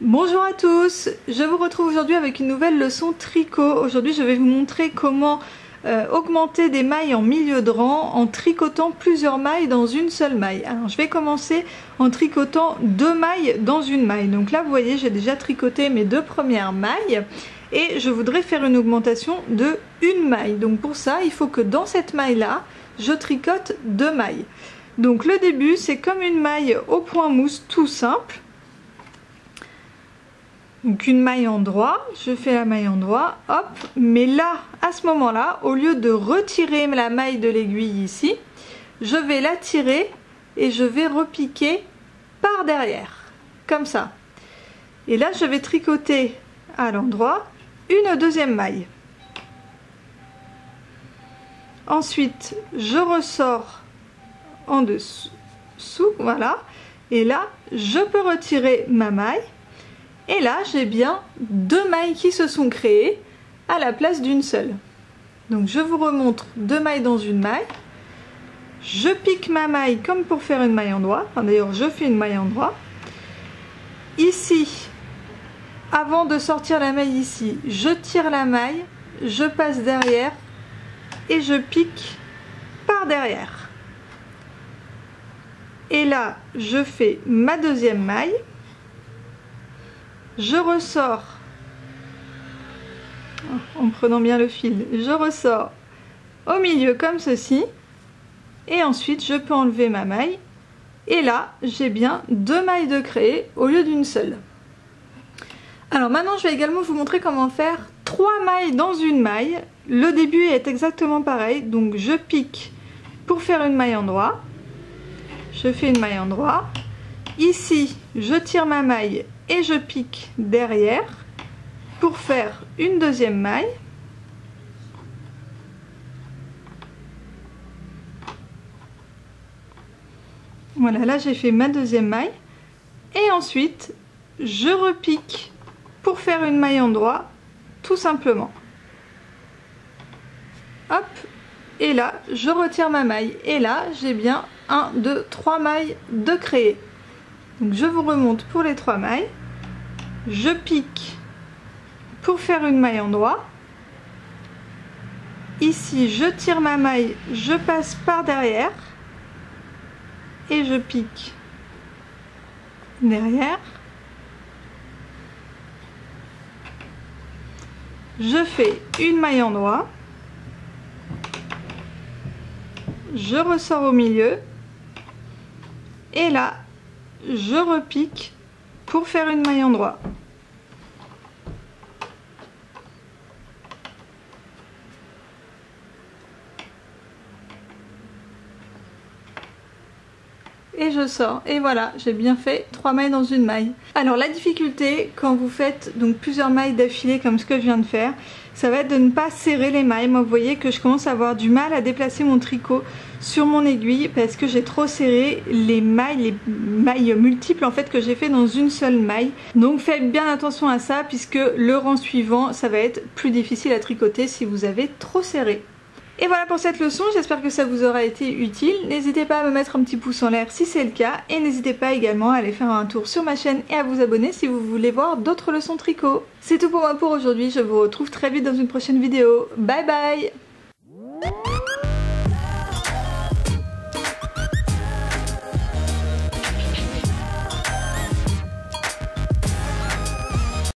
Bonjour à tous, je vous retrouve aujourd'hui avec une nouvelle leçon tricot. Aujourd'hui je vais vous montrer comment augmenter des mailles en milieu de rang en tricotant plusieurs mailles dans une seule maille. Alors je vais commencer en tricotant 2 mailles dans une maille. Donc là vous voyez j'ai déjà tricoté mes 2 premières mailles et je voudrais faire une augmentation de 1 maille. Donc pour ça il faut que dans cette maille là je tricote 2 mailles. Donc le début c'est comme une maille au point mousse tout simple. Donc une maille en droit, je fais la maille en droit, hop, mais là, à ce moment-là, au lieu de retirer la maille de l'aiguille ici, je vais la tirer et je vais repiquer par derrière, comme ça. Et là, je vais tricoter à l'endroit une deuxième maille. Ensuite, je ressors en dessous, voilà, et là, je peux retirer ma maille. Et là, j'ai bien 2 mailles qui se sont créées à la place d'une seule. Donc je vous remontre 2 mailles dans une maille. Je pique ma maille comme pour faire une maille en droit. Enfin, d'ailleurs, je fais une maille en droit. Ici, avant de sortir la maille ici, je tire la maille, je passe derrière et je pique par derrière. Et là, je fais ma deuxième maille. Je ressors, en prenant bien le fil, je ressors au milieu comme ceci et ensuite je peux enlever ma maille et là j'ai bien 2 mailles de créer au lieu d'une seule. Alors maintenant je vais également vous montrer comment faire 3 mailles dans une maille. Le début est exactement pareil, donc je pique pour faire une maille en droit, je fais une maille en droit, ici je tire ma maille et je pique derrière pour faire une deuxième maille. Voilà, là j'ai fait ma deuxième maille et ensuite je repique pour faire une maille en droit tout simplement. Hop, et là je retire ma maille et là j'ai bien 1, 2, 3 mailles de créer. Donc je vous remonte pour les 3 mailles, je pique pour faire une maille en droit, ici je tire ma maille, je passe par derrière et je pique derrière, je fais une maille en droit, je ressors au milieu et là je repique pour faire une maille en droit. Et je sors et voilà, j'ai bien fait 3 mailles dans une maille. Alors la difficulté quand vous faites donc plusieurs mailles d'affilée comme ce que je viens de faire, ça va être de ne pas serrer les mailles. Moi vous voyez que je commence à avoir du mal à déplacer mon tricot sur mon aiguille parce que j'ai trop serré les mailles multiples en fait que j'ai fait dans une seule maille. Donc faites bien attention à ça puisque le rang suivant ça va être plus difficile à tricoter si vous avez trop serré. Et voilà pour cette leçon, j'espère que ça vous aura été utile. N'hésitez pas à me mettre un petit pouce en l'air si c'est le cas. Et n'hésitez pas également à aller faire un tour sur ma chaîne et à vous abonner si vous voulez voir d'autres leçons tricot. C'est tout pour moi pour aujourd'hui, je vous retrouve très vite dans une prochaine vidéo. Bye bye!